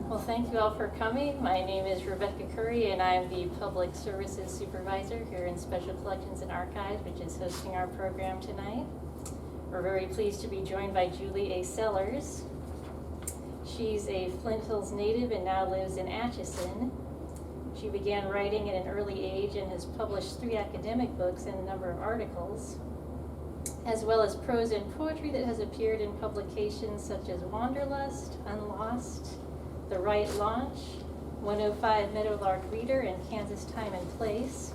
Well, thank you all for coming. My name is Rebecca Curry, and I'm the Public Services Supervisor here in Special Collections and Archives, which is hosting our program tonight. We're very pleased to be joined by Julie A. Sellers. She's a Flint Hills native and now lives in Atchison. She began writing at an early age and has published 3 academic books and a number of articles, as well as prose and poetry that has appeared in publications such as Wanderlust, Unlost, The Right Launch, 105 Meadowlark Reader, and Kansas Time and Place.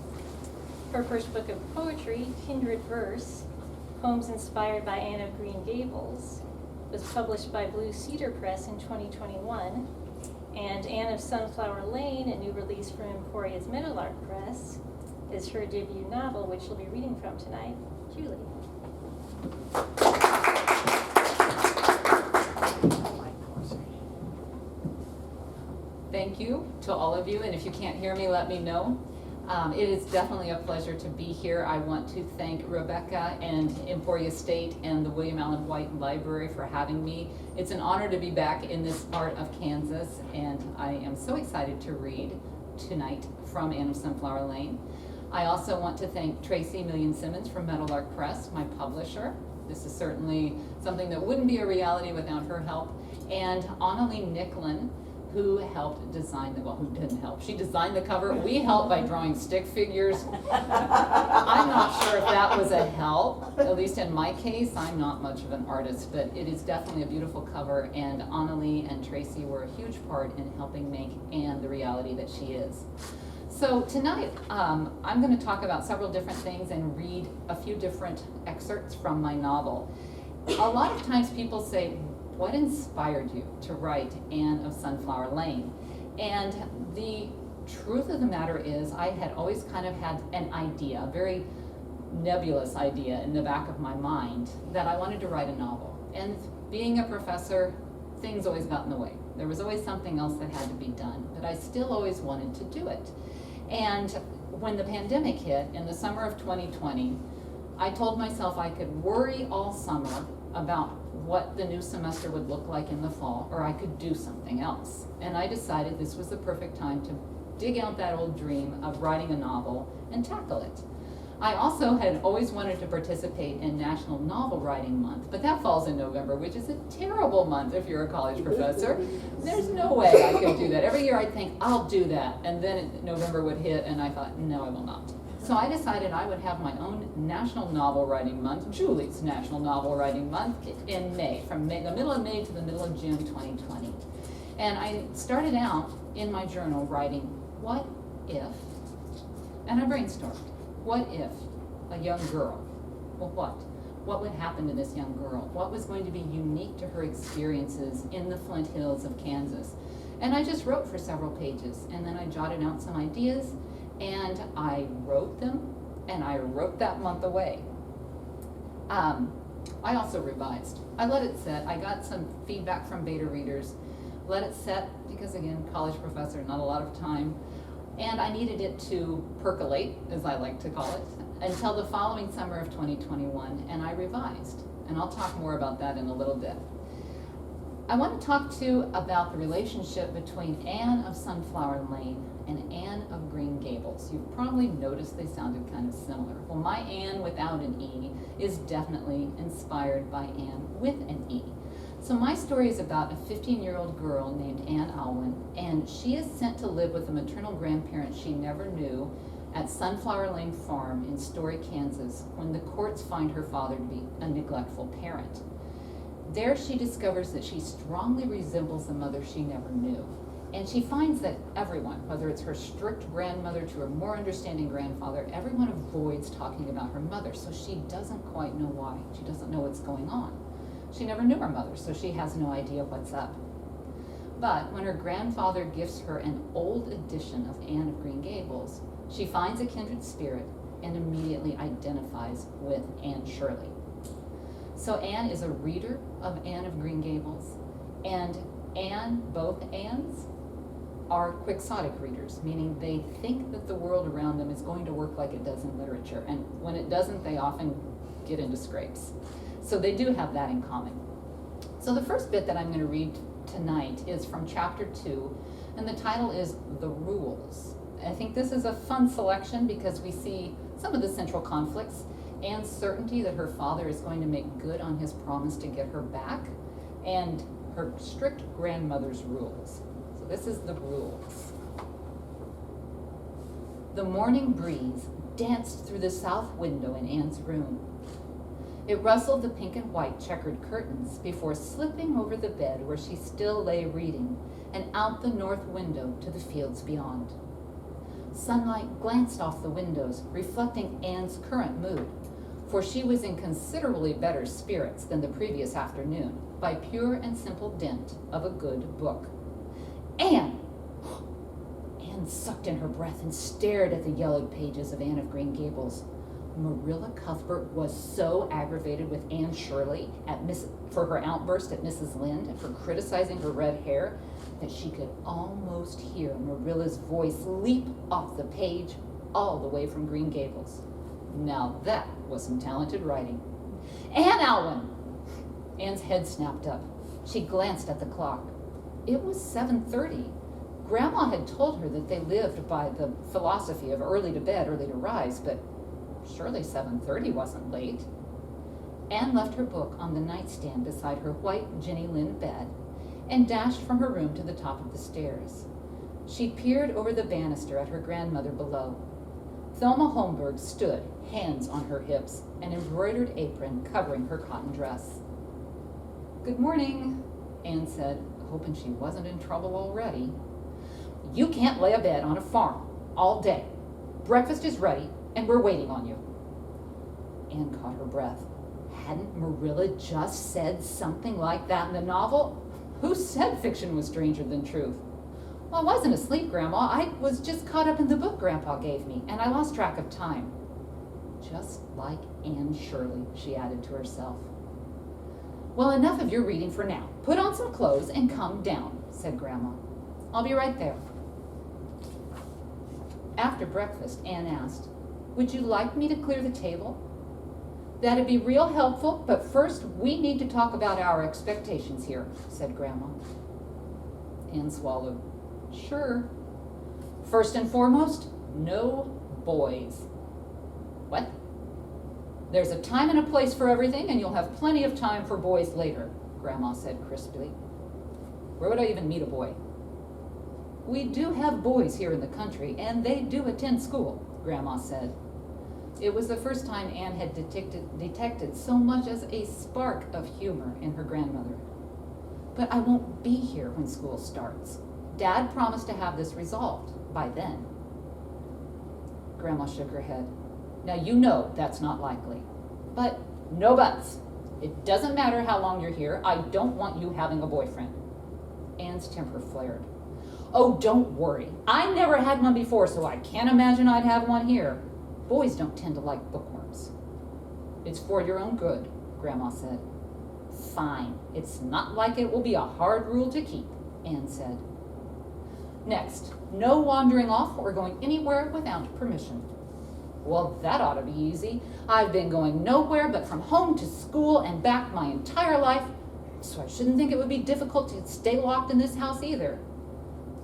Her first book of poetry, Kindred Verse, Poems Inspired by Anne of Green Gables, was published by Blue Cedar Press in 2021, and Anne of Sunflower Lane, a new release from Emporia's Meadowlark Press, is her debut novel, which she'll be reading from tonight. Julie. Thank you to all of you, and if you can't hear me, let me know. It is definitely a pleasure to be here. I want to thank Rebecca and Emporia State and the William Allen White Library for having me. It's an honor to be back in this part of Kansas, and I am so excited to read tonight from Anne of Sunflower Lane. I also want to thank Tracy Millian-Simmons from Meadowlark Press, my publisher. This is certainly something that wouldn't be a reality without her help. And Annalie Nicklin, who helped design who didn't help. She designed the cover. We helped by drawing stick figures. I'm not sure if that was a help, at least in my case. I'm not much of an artist, but it is definitely a beautiful cover, and Annalie and Tracy were a huge part in helping make Anne the reality that she is. So tonight, I'm going to talk about several different things and read a few different excerpts from my novel. A lot of times people say, what inspired you to write Anne of Sunflower Lane? And the truth of the matter is I had always kind of had an idea, a very nebulous idea in the back of my mind that I wanted to write a novel. And being a professor, things always got in the way. There was always something else that had to be done, but I still always wanted to do it. And when the pandemic hit in the summer of 2020, I told myself I could worry all summer about what the new semester would look like in the fall, or I could do something else. And I decided this was the perfect time to dig out that old dream of writing a novel and tackle it. I also had always wanted to participate in National Novel Writing Month, but that falls in November, which is a terrible month if you're a college professor. There's no way I could do that. Every year I'd think, I'll do that, and then November would hit, and I thought, no, I will not. So I decided I would have my own National Novel Writing Month, Julie's National Novel Writing Month, in May, from the middle of May to the middle of June 2020. And I started out in my journal writing, what if, and I brainstormed, what if a young girl, well what? What would happen to this young girl? What was going to be unique to her experiences in the Flint Hills of Kansas? And I just wrote for several pages, and then I jotted out some ideas, and I wrote them, and I wrote that month away. I also revised. I let it set. I got some feedback from beta readers. Let it set, because again, college professor, not a lot of time. And I needed it to percolate, as I like to call it, until the following summer of 2021, and I revised. And I'll talk more about that in a little bit. I want to talk to you about the relationship between Anne of Sunflower Lane and Anne of Green Gables. You've probably noticed they sounded kind of similar. Well, my Anne without an E is definitely inspired by Anne with an E. So my story is about a 15-year-old girl named Anne Alwyn, and she is sent to live with a maternal grandparent she never knew at Sunflower Lane Farm in Story, Kansas, when the courts find her father to be a neglectful parent. There she discovers that she strongly resembles the mother she never knew. And she finds that everyone, whether it's her strict grandmother to her more understanding grandfather, everyone avoids talking about her mother, so she doesn't quite know why. She doesn't know what's going on. She never knew her mother, so she has no idea what's up. But when her grandfather gifts her an old edition of Anne of Green Gables, she finds a kindred spirit and immediately identifies with Anne Shirley. So Anne is a reader of Anne of Green Gables, and both Annes, are quixotic readers, meaning they think that the world around them is going to work like it does in literature, and when it doesn't, they often get into scrapes. So they do have that in common. So the first bit that I'm going to read tonight is from chapter 2, and the title is The Rules. I think this is a fun selection because we see some of the central conflicts and certainty that her father is going to make good on his promise to get her back, and her strict grandmother's rules. So this is The Rules. The morning breeze danced through the south window in Anne's room. It rustled the pink and white checkered curtains before slipping over the bed where she still lay reading and out the north window to the fields beyond. Sunlight glanced off the windows, reflecting Anne's current mood, for she was in considerably better spirits than the previous afternoon by pure and simple dint of a good book. Anne! Anne sucked in her breath and stared at the yellowed pages of Anne of Green Gables. Marilla Cuthbert was so aggravated with Anne Shirley for her outburst at Mrs. Lynde and for criticizing her red hair that she could almost hear Marilla's voice leap off the page all the way from Green Gables. Now that was some talented writing. Anne Alwyn! Anne's head snapped up. She glanced at the clock. It was 7:30. Grandma had told her that they lived by the philosophy of early to bed, early to rise, but surely 7:30 wasn't late. Anne left her book on the nightstand beside her white Jenny Lind bed and dashed from her room to the top of the stairs. She peered over the banister at her grandmother below. Thelma Holmberg stood, hands on her hips, an embroidered apron covering her cotton dress. "Good morning," Anne said, hoping she wasn't in trouble already. "You can't lay a bed on a farm all day. Breakfast is ready, and we're waiting on you." Anne caught her breath. Hadn't Marilla just said something like that in the novel? Who said fiction was stranger than truth? "Well, I wasn't asleep, Grandma. I was just caught up in the book Grandpa gave me, and I lost track of time." Just like Anne Shirley, she added to herself. "Well, enough of your reading for now. Put on some clothes and come down," said Grandma. "I'll be right there." After breakfast, Anne asked, "Would you like me to clear the table?" "That'd be real helpful, but first we need to talk about our expectations here," said Grandma. Anne swallowed. "Sure. First and foremost, no boys." "What?" "There's a time and a place for everything, and you'll have plenty of time for boys later," Grandma said crisply. "Where would I even meet a boy?" "We do have boys here in the country, and they do attend school," Grandma said. It was the first time Anne had detected so much as a spark of humor in her grandmother. "But I won't be here when school starts. Dad promised to have this resolved by then." Grandma shook her head. "Now you know that's not likely." "But no buts. It doesn't matter how long you're here. I don't want you having a boyfriend." Anne's temper flared. "Oh, don't worry. I never had one before, so I can't imagine I'd have one here. Boys don't tend to like bookworms." "It's for your own good," Grandma said. "Fine. It's not like it will be a hard rule to keep," Anne said. "Next, no wandering off or going anywhere without permission." "Well, that ought to be easy. I've been going nowhere but from home to school and back my entire life, so I shouldn't think it would be difficult to stay locked in this house either."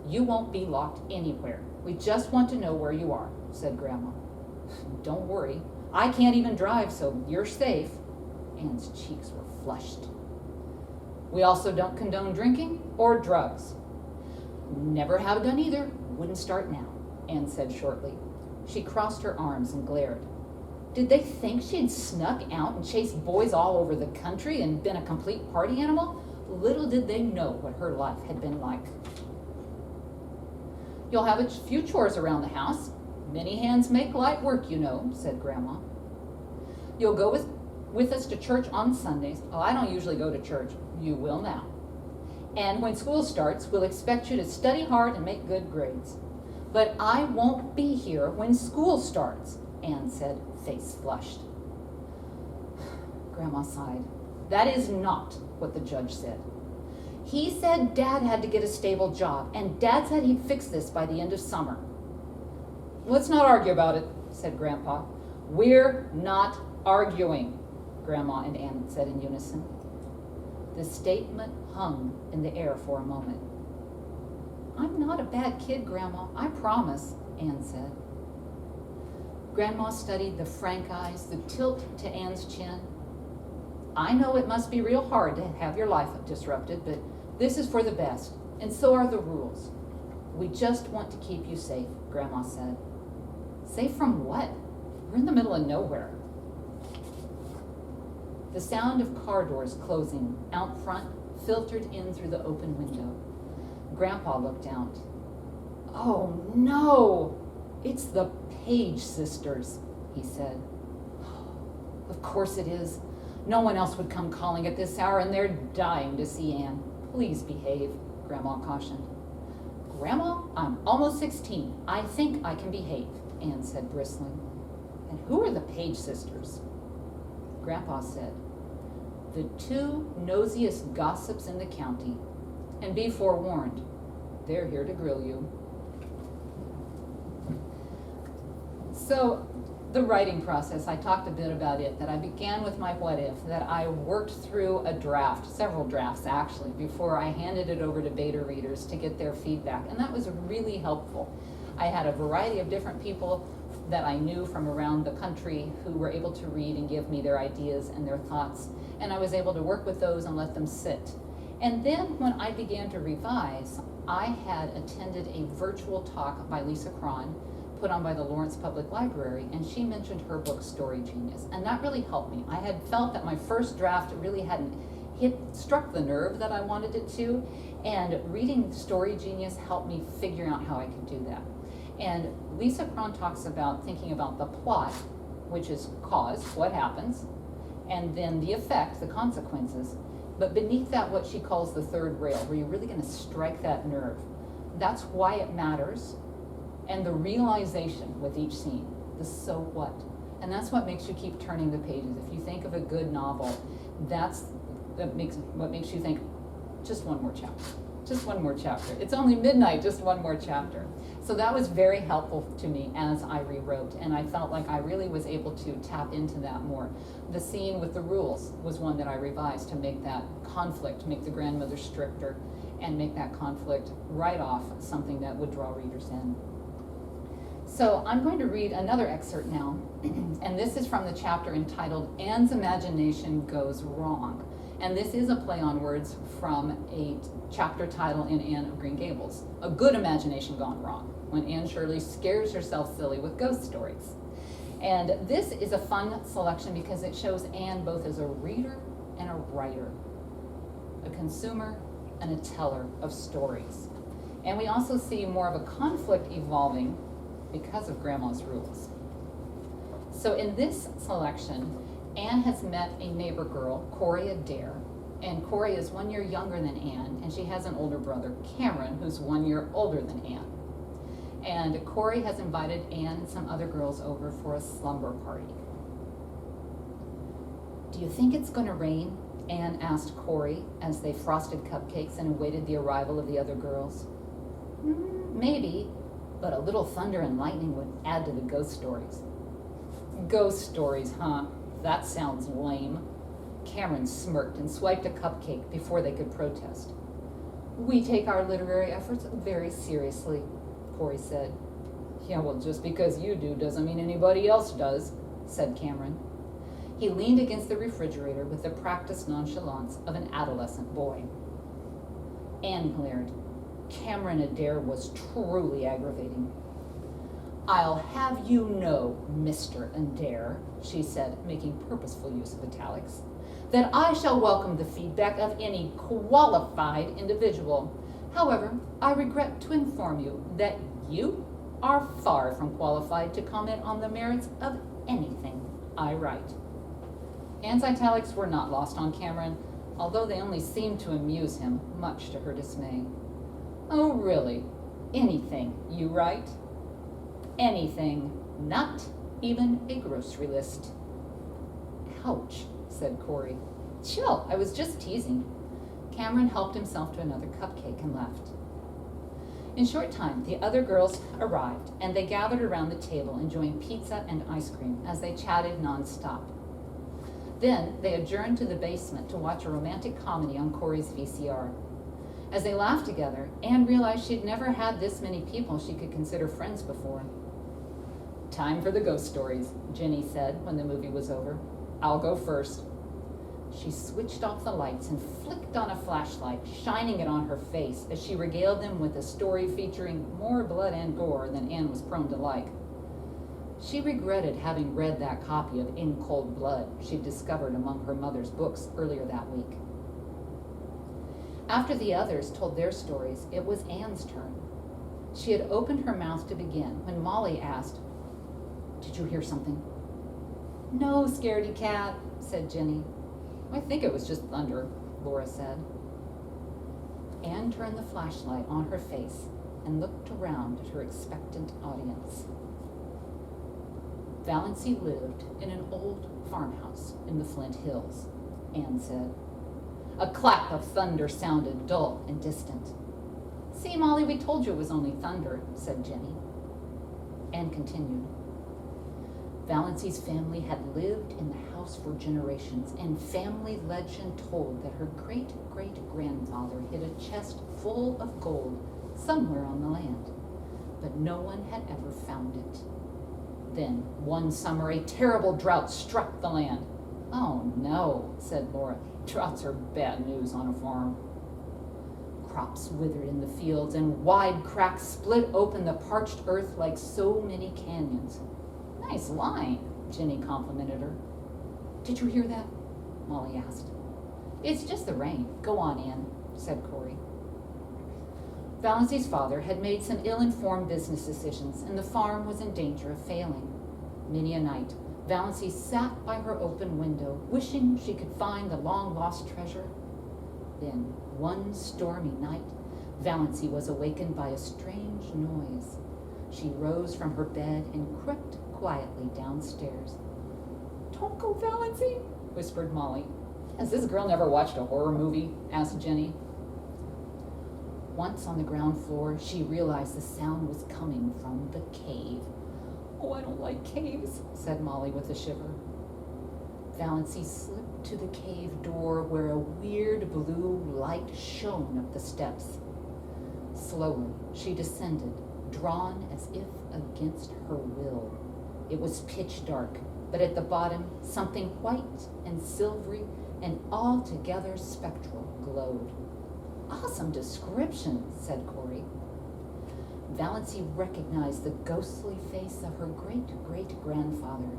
"You won't be locked anywhere. We just want to know where you are," said Grandma. "Don't worry. I can't even drive, so you're safe." Anne's cheeks were flushed. "We also don't condone drinking or drugs." "Never have done either. Wouldn't start now," Anne said shortly. She crossed her arms and glared. Did they think she'd snuck out and chased boys all over the country and been a complete party animal? Little did they know what her life had been like. "You'll have a few chores around the house. Many hands make light work, you know," said Grandma. "You'll go with us to church on Sundays." "Oh, I don't usually go to church." "You will now. And when school starts, we'll expect you to study hard and make good grades." "But I won't be here when school starts," Anne said, face flushed. Grandma sighed. "That is not what the judge said. He said Dad had to get a stable job, and Dad said he'd fix this by the end of summer." "Let's not argue about it," said Grandpa. "We're not arguing," Grandma and Anne said in unison. The statement hung in the air for a moment. "I'm not a bad kid, Grandma, I promise," Anne said. Grandma studied the frank eyes, the tilt to Anne's chin. "I know it must be real hard to have your life disrupted, but this is for the best, and so are the rules. We just want to keep you safe," Grandma said. "Safe from what? We're in the middle of nowhere." The sound of car doors closing out front filtered in through the open window. Grandpa looked out. "Oh no, it's the Page sisters," he said. "Of course it is. No one else would come calling at this hour, and they're dying to see Anne. Please behave," Grandma cautioned. "Grandma, I'm almost 16. I think I can behave," Anne said, bristling. "And who are the Page sisters?" Grandpa said, "The two nosiest gossips in the county. And be forewarned, they're here to grill you." So the writing process, I talked a bit about it, that I began with my what if, that I worked through a draft, several drafts actually, before I handed it over to beta readers to get their feedback, and that was really helpful. I had a variety of different people that I knew from around the country who were able to read and give me their ideas and their thoughts, and I was able to work with those and let them sit. And then when I began to revise, I had attended a virtual talk by Lisa Cron, put on by the Lawrence Public Library, and she mentioned her book Story Genius, and that really helped me. I had felt that my first draft really hadn't struck the nerve that I wanted it to, and reading Story Genius helped me figure out how I could do that. And Lisa Cron talks about thinking about the plot, which is cause, what happens, and then the effect, the consequences, but beneath that what she calls the third rail, where you're really going to strike that nerve. That's why it matters. And the realization with each scene, the so what. And that's what makes you keep turning the pages. If you think of a good novel, that's what makes you think, just one more chapter, just one more chapter. It's only midnight, just one more chapter. So that was very helpful to me as I rewrote, and I felt like I really was able to tap into that more. The scene with the rules was one that I revised to make that conflict, make the grandmother stricter, and make that conflict right off something that would draw readers in. So I'm going to read another excerpt now, and this is from the chapter entitled Anne's Imagination Goes Wrong. And this is a play on words from a chapter title in Anne of Green Gables, A Good Imagination Gone Wrong, when Anne Shirley scares herself silly with ghost stories. And this is a fun selection because it shows Anne both as a reader and a writer, a consumer and a teller of stories. And we also see more of a conflict evolving because of Grandma's rules. So in this selection, Anne has met a neighbor girl, Corey Adair, and Corey is 1 year younger than Anne, and she has an older brother, Cameron, who's 1 year older than Anne. And Corey has invited Anne and some other girls over for a slumber party. "Do you think it's going to rain?" Anne asked Corey as they frosted cupcakes and awaited the arrival of the other girls. Maybe, but a little thunder and lightning would add to the ghost stories." "Ghost stories, huh? That sounds lame." Cameron smirked and swiped a cupcake before they could protest. "We take our literary efforts very seriously," Corey said. "Yeah, well, just because you do doesn't mean anybody else does," said Cameron. He leaned against the refrigerator with the practiced nonchalance of an adolescent boy. Anne glared. Cameron Adair was truly aggravating. "I'll have you know, Mr. Adair," she said, making purposeful use of italics, "that I shall welcome the feedback of any qualified individual. However, I regret to inform you that you are far from qualified to comment on the merits of anything I write." Anne's italics were not lost on Cameron, although they only seemed to amuse him, much to her dismay. "Oh, really? Anything you write?" "Anything, not even a grocery list." "Ouch," said Corey. "Chill, I was just teasing." Cameron helped himself to another cupcake and left. In short time, the other girls arrived, and they gathered around the table enjoying pizza and ice cream as they chatted nonstop. Then they adjourned to the basement to watch a romantic comedy on Corey's VCR. As they laughed together, Anne realized she'd never had this many people she could consider friends before. "Time for the ghost stories," Jenny said when the movie was over. "I'll go first." She switched off the lights and flicked on a flashlight, shining it on her face as she regaled them with a story featuring more blood and gore than Anne was prone to like. She regretted having read that copy of In Cold Blood she'd discovered among her mother's books earlier that week. After the others told their stories, it was Anne's turn. She had opened her mouth to begin when Molly asked, "Did you hear something?" "No, scaredy cat," said Jenny. "I think it was just thunder," Laura said. Anne turned the flashlight on her face and looked around at her expectant audience. Valency lived in an old farmhouse in the Flint Hills, Anne said. A clap of thunder sounded dull and distant. "See, Molly, we told you it was only thunder," said Jenny. Anne continued. Valency's family had lived in the house for generations, and family legend told that her great-great-grandfather hid a chest full of gold somewhere on the land, but no one had ever found it. Then, one summer, a terrible drought struck the land. "Oh no," said Laura. "Droughts are bad news on a farm." Crops withered in the fields, and wide cracks split open the parched earth like so many canyons. "Nice line," Jenny complimented her. "Did you hear that?" Molly asked. "It's just the rain. Go on, Anne," said Corey. Valency's father had made some ill-informed business decisions, and the farm was in danger of failing. Many a night, Valency sat by her open window, wishing she could find the long-lost treasure. Then, one stormy night, Valency was awakened by a strange noise. She rose from her bed and crept quietly downstairs. "Don't go, Valency," whispered Molly. "Has this girl never watched a horror movie?" asked Jenny. Once on the ground floor, she realized the sound was coming from the cave. "Oh, I don't like caves," said Molly with a shiver. Valency slipped to the cave door where a weird blue light shone up the steps. Slowly, she descended, drawn as if against her will. It was pitch dark, but at the bottom, something white and silvery and altogether spectral glowed. "Awesome description," said Corey. Valency recognized the ghostly face of her great-great-grandfather.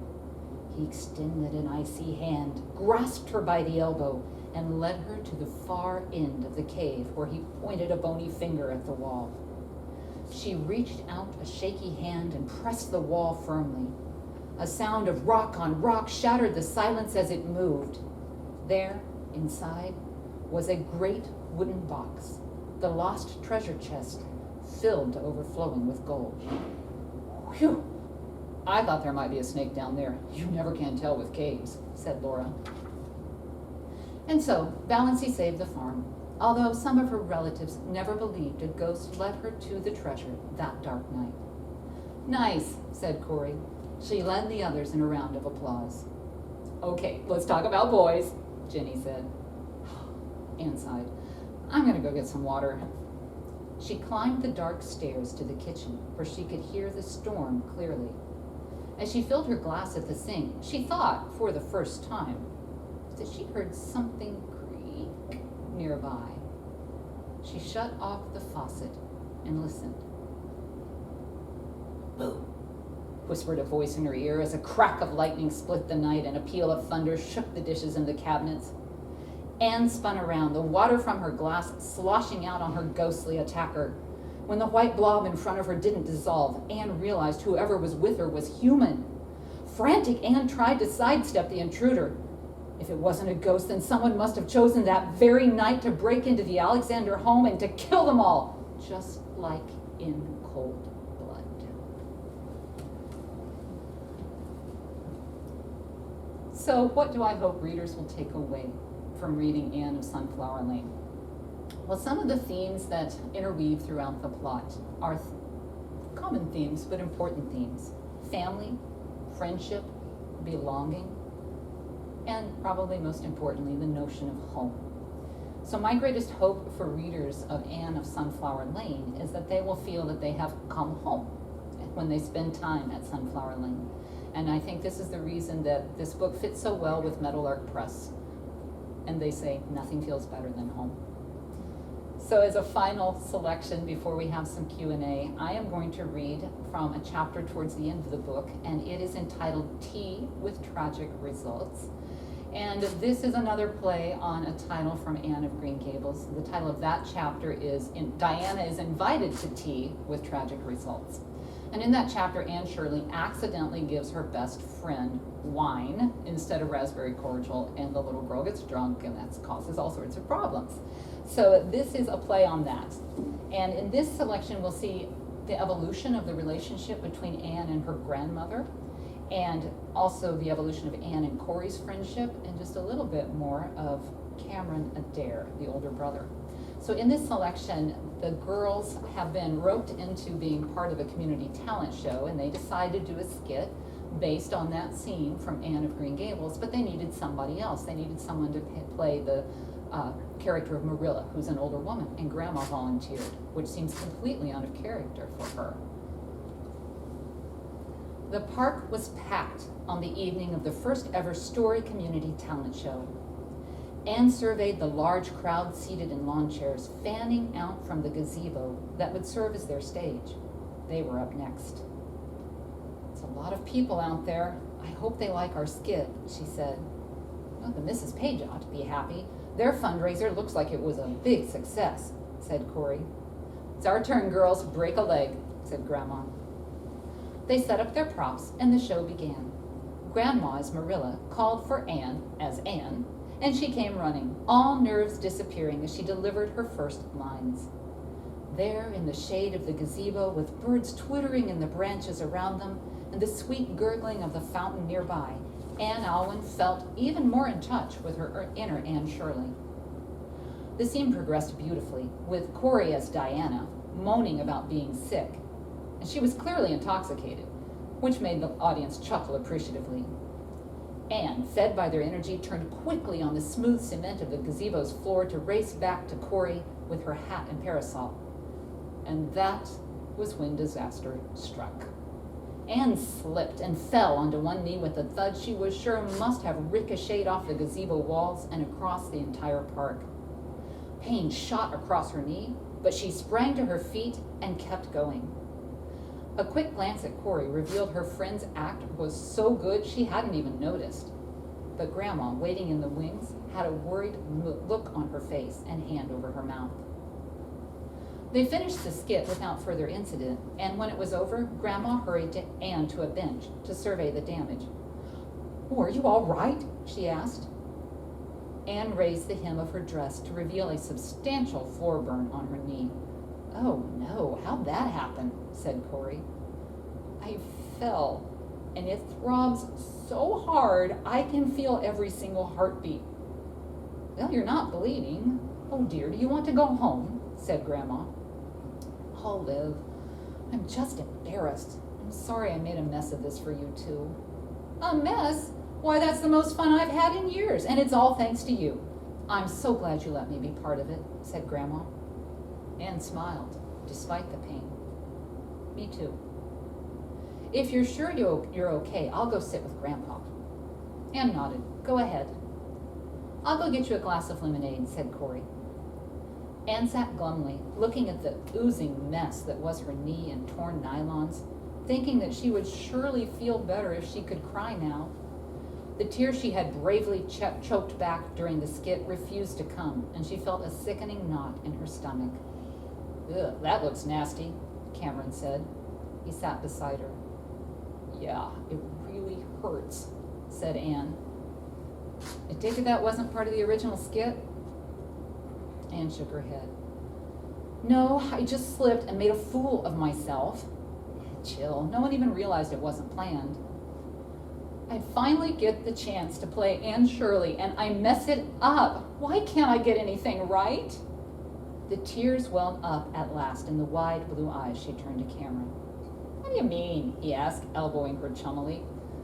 He extended an icy hand, grasped her by the elbow, and led her to the far end of the cave where he pointed a bony finger at the wall. She reached out a shaky hand and pressed the wall firmly. A sound of rock on rock shattered the silence as it moved. There, inside, was a great wooden box, the lost treasure chest, filled to overflowing with gold. "Whew! I thought there might be a snake down there. You never can tell with caves," said Laura. And so, Valency saved the farm, although some of her relatives never believed a ghost led her to the treasure that dark night. "Nice," said Corey. She led the others in a round of applause. "Okay, let's talk about boys," Jenny said. Anne sighed. "I'm going to go get some water." She climbed the dark stairs to the kitchen where she could hear the storm clearly. As she filled her glass at the sink, she thought, for the first time, that she heard something creak nearby. She shut off the faucet and listened. "Boo," whispered a voice in her ear as a crack of lightning split the night and a peal of thunder shook the dishes in the cabinets. Anne spun around, the water from her glass sloshing out on her ghostly attacker. When the white blob in front of her didn't dissolve, Anne realized whoever was with her was human. Frantic, Anne tried to sidestep the intruder. If it wasn't a ghost, then someone must have chosen that very night to break into the Alexander home and to kill them all, just like in Cold Blood. So what do I hope readers will take away from reading Anne of Sunflower Lane? Well, some of the themes that interweave throughout the plot are common themes, but important themes. Family, friendship, belonging. and probably most importantly, the notion of home. So my greatest hope for readers of Anne of Sunflower Lane is that they will feel that they have come home when they spend time at Sunflower Lane. And I think this is the reason that this book fits so well with Meadowlark Press. And they say, nothing feels better than home. So as a final selection before we have some Q&A, I am going to read from a chapter towards the end of the book, and it is entitled Tea with Tragic Results. And this is another play on a title from Anne of Green Gables. The title of that chapter is Diana is Invited to Tea with Tragic Results. And in that chapter, Anne Shirley accidentally gives her best friend wine instead of raspberry cordial, and the little girl gets drunk, and that causes all sorts of problems. So this is a play on that. And in this selection, we'll see the evolution of the relationship between Anne and her grandmother, and also the evolution of Anne and Corey's friendship, and just a little bit more of Cameron Adair, the older brother. So in this selection, the girls have been roped into being part of a community talent show, and they decide to do a skit based on that scene from Anne of Green Gables, but they needed somebody else. They needed someone to play the character of Marilla, who's an older woman, and Grandma volunteered, which seems completely out of character for her. The park was packed on the evening of the first ever Story Community Talent Show. Anne surveyed the large crowd seated in lawn chairs, fanning out from the gazebo that would serve as their stage. They were up next. It's a lot of people out there. I hope they like our skit, she said. Well, the Mrs. Page ought to be happy. Their fundraiser looks like it was a big success, said Corey. It's our turn, girls. Break a leg, said Grandma. They set up their props, and the show began. Grandma, as Marilla, called for Anne as Anne, and she came running, all nerves disappearing as she delivered her first lines. There, in the shade of the gazebo, with birds twittering in the branches around them and the sweet gurgling of the fountain nearby, Anne Alwyn felt even more in touch with her inner Anne Shirley. The scene progressed beautifully, with Corey as Diana, moaning about being sick, and she was clearly intoxicated, which made the audience chuckle appreciatively. Anne, fed by their energy, turned quickly on the smooth cement of the gazebo's floor to race back to Corey with her hat and parasol. And that was when disaster struck. Anne slipped and fell onto one knee with a thud she was sure must have ricocheted off the gazebo walls and across the entire park. Pain shot across her knee, but she sprang to her feet and kept going. A quick glance at Corey revealed her friend's act was so good she hadn't even noticed. But Grandma, waiting in the wings, had a worried look on her face and hand over her mouth. They finished the skit without further incident, and when it was over, Grandma hurried Anne to a bench to survey the damage. "Oh, are you all right?" she asked. Anne raised the hem of her dress to reveal a substantial floor burn on her knee. "Oh no, how'd that happen?" said Corey. "I fell, and it throbs so hard I can feel every single heartbeat." "Well, you're not bleeding. Oh dear, do you want to go home?" said Grandma. "Oh, Liv, I'm just embarrassed. I'm sorry I made a mess of this for you too." "A mess? Why, that's the most fun I've had in years, and it's all thanks to you. I'm so glad you let me be part of it," said Grandma. Anne smiled, despite the pain. "Me too." "If you're sure you're okay, I'll go sit with Grandpa." Anne nodded. "Go ahead." "I'll go get you a glass of lemonade," said Corey. Anne sat glumly, looking at the oozing mess that was her knee and torn nylons, thinking that she would surely feel better if she could cry now. The tears she had bravely choked back during the skit refused to come, and she felt a sickening knot in her stomach. "Ugh, that looks nasty," Cameron said. He sat beside her. "Yeah, it really hurts," said Anne. "I take it that wasn't part of the original skit?" Anne shook her head. "No, I just slipped and made a fool of myself." "Chill, no one even realized it wasn't planned." "I finally get the chance to play Anne Shirley and I mess it up. Why can't I get anything right?" The tears welled up at last in the wide blue eyes she turned to Cameron. "What do you mean?" he asked, elbowing her chummily.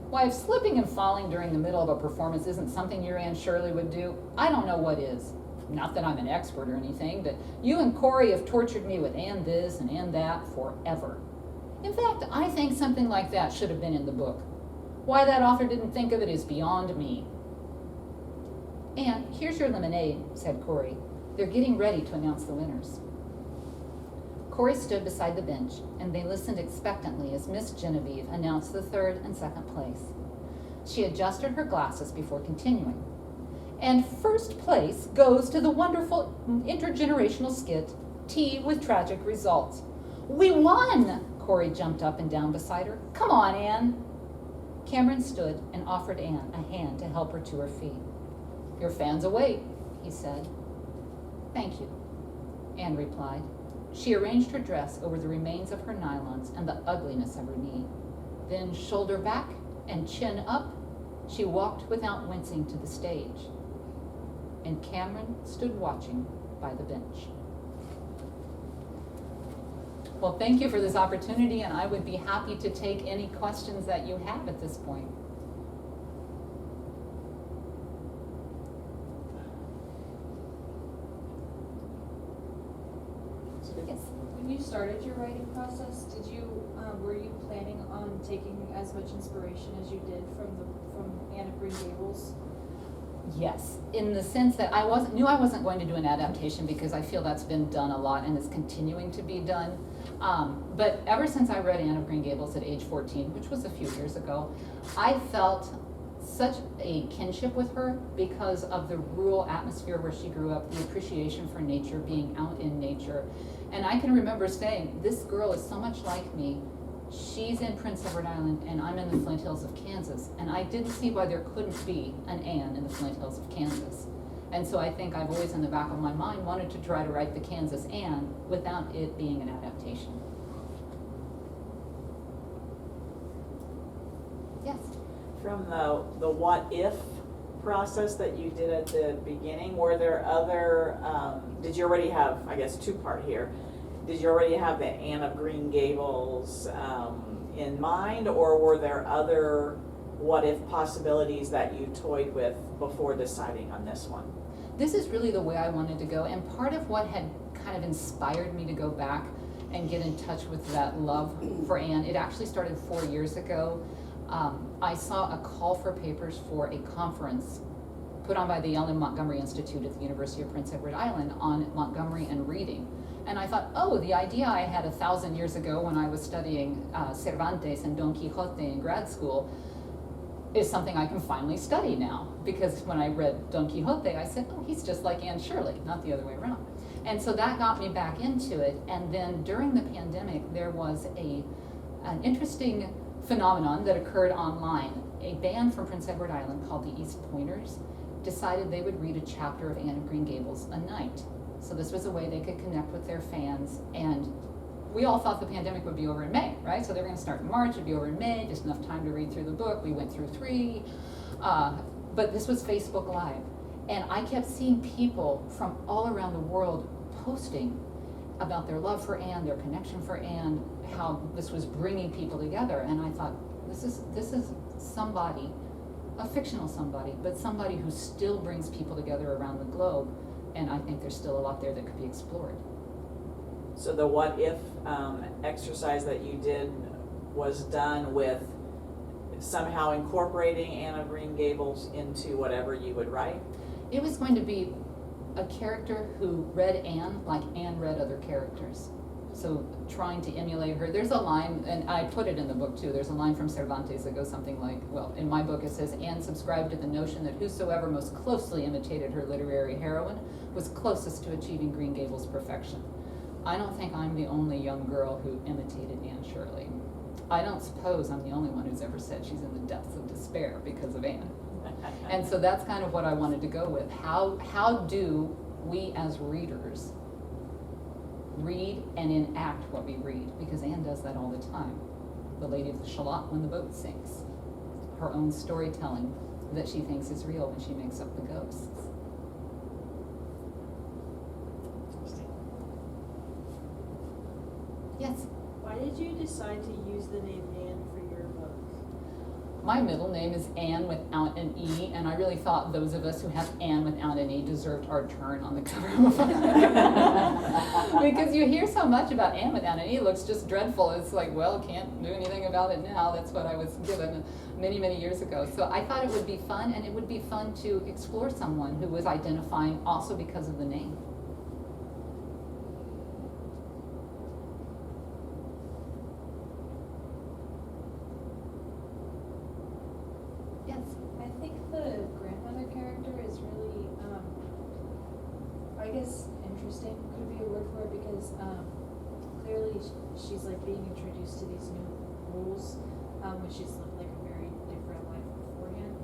Why, if slipping and falling during the middle of a performance isn't something your Anne Shirley would do, I don't know what is. Not that I'm an expert or anything, but you and Corey have tortured me with and this and and that forever. In fact, I think something like that should have been in the book. Why that author didn't think of it is beyond me. Anne, here's your lemonade, said Corey. They're getting ready to announce the winners. Corey stood beside the bench, and they listened expectantly as Miss Genevieve announced the third and second place. She adjusted her glasses before continuing. And first place goes to the wonderful intergenerational skit, Tea with Tragic Results. We won! Corey jumped up and down beside her. Come on, Anne. Cameron stood and offered Anne a hand to help her to her feet. Your fans await, he said. Thank you, Anne replied. She arranged her dress over the remains of her nylons and the ugliness of her knee. Then, shoulder back and chin up, she walked without wincing to the stage. And Cameron stood watching by the bench. Well, thank you for this opportunity, and I would be happy to take any questions that you have at this point. Yes. When you started your writing process, were you planning on taking as much inspiration as you did from Anne of Green Gables? Yes, in the sense that I knew I wasn't going to do an adaptation because I feel that's been done a lot and is continuing to be done. But ever since I read Anne of Green Gables at age 14, which was a few years ago, I felt such a kinship with her because of the rural atmosphere where she grew up, the appreciation for nature, being out in nature. And I can remember saying, this girl is so much like me. She's in Prince Edward Island and I'm in the Flint Hills of Kansas. And I didn't see why there couldn't be an Anne in the Flint Hills of Kansas. And so I think I've always in the back of my mind wanted to try to write the Kansas Anne without it being an adaptation. Yes? From the what if process that you did at the beginning, were there other, did you already have, I guess two-part here, did you already have the Anne of Green Gables in mind, or were there other what if possibilities that you toyed with before deciding on this one? This is really the way I wanted to go, and part of what had kind of inspired me to go back and get in touch with that love for Anne, it actually started 4 years ago. I saw a call for papers for a conference put on by the Ellen Montgomery Institute at the University of Prince Edward Island on Montgomery and reading. And I thought, oh, the idea I had 1,000 years ago when I was studying Cervantes and Don Quixote in grad school is something I can finally study now. Because when I read Don Quixote, I said, oh, he's just like Anne Shirley, not the other way around. And so that got me back into it. And then during the pandemic, there was an interesting phenomenon that occurred online. A band from Prince Edward Island called the East Pointers decided they would read a chapter of Anne of Green Gables a night. So this was a way they could connect with their fans, and we all thought the pandemic would be over in May, right? So they were going to start in March, it'd be over in May, just enough time to read through the book. We went through 3, but this was Facebook Live, and I kept seeing people from all around the world posting about their love for Anne, their connection for Anne, how this was bringing people together, and I thought, this is somebody, a fictional somebody, but somebody who still brings people together around the globe, and I think there's still a lot there that could be explored. So the what if exercise that you did was done with somehow incorporating Anne of Green Gables into whatever you would write? It was going to be a character who read Anne like Anne read other characters. So trying to emulate her. There's a line, and I put it in the book too, there's a line from Cervantes that goes something like, well, in my book it says, Anne subscribed to the notion that whosoever most closely imitated her literary heroine was closest to achieving Green Gables' perfection. I don't think I'm the only young girl who imitated Anne Shirley. I don't suppose I'm the only one who's ever said she's in the depths of despair because of Anne. And so that's kind of what I wanted to go with. How do we as readers read and enact what we read? Because Anne does that all the time. The Lady of the Shalott when the boat sinks. Her own storytelling that she thinks is real when she makes up the ghosts. Yes? Why did you decide to use the name Anne for your book? My middle name is Anne without an E, and I really thought those of us who have Anne without an E deserved our turn on the cover of a book. Because you hear so much about Anne without an E, it looks just dreadful. It's like, well, can't do anything about it now. That's what I was given many, many years ago. So I thought it would be fun, and it would be fun to explore someone who was identifying also because of the name. Yes. I think the grandmother character is really, I guess interesting could be a word for it because clearly she's like being introduced to these new rules when she's lived like a very different life beforehand.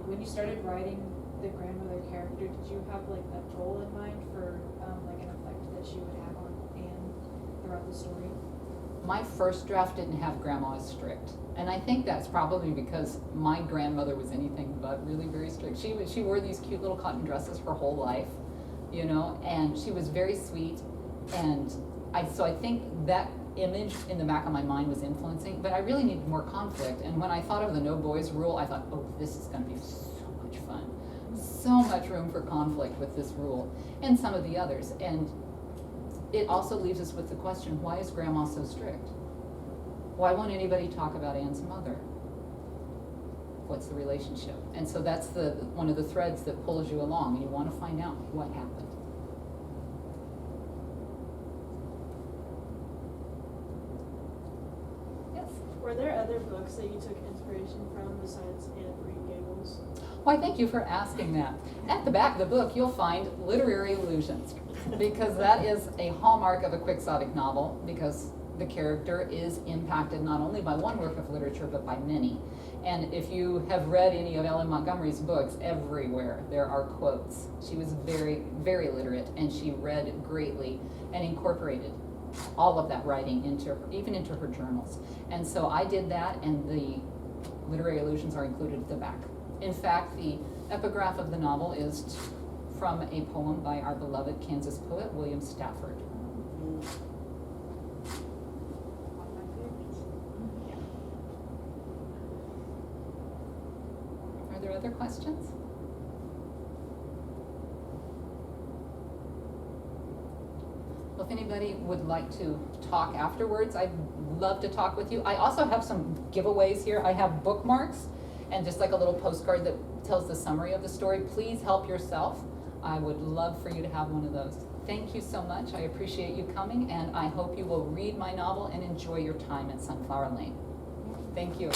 When you started writing the grandmother character, did you have like a goal in mind for like an effect that she would have on Anne throughout the story? My first draft didn't have grandma as strict. And I think that's probably because my grandmother was anything but really very strict. She wore these cute little cotton dresses her whole life, you know, and she was very sweet. And so I think that image in the back of my mind was influencing, but I really needed more conflict. And when I thought of the no boys rule, I thought, oh, this is gonna be so much fun. So much room for conflict with this rule and some of the others. And it also leaves us with the question, why is grandma so strict? Why won't anybody talk about Anne's mother? What's the relationship? And so that's one of the threads that pulls you along, and you want to find out what happened. Yes? Were there other books that you took inspiration from besides Anne of Green Gables? Why, thank you for asking that. At the back of the book, you'll find literary allusions, because that is a hallmark of a quixotic novel, because the character is impacted not only by one work of literature, but by many. And if you have read any of Ellen Montgomery's books, everywhere there are quotes. She was very, very literate, and she read greatly and incorporated all of that writing even into her journals. And so I did that, and the literary allusions are included at the back. In fact, the epigraph of the novel is from a poem by our beloved Kansas poet, William Stafford. Are there other questions? Well, if anybody would like to talk afterwards, I'd love to talk with you. I also have some giveaways here. I have bookmarks and just like a little postcard that tells the summary of the story. Please help yourself. I would love for you to have one of those. Thank you so much. I appreciate you coming, and I hope you will read my novel and enjoy your time at Sunflower Lane. Thank you.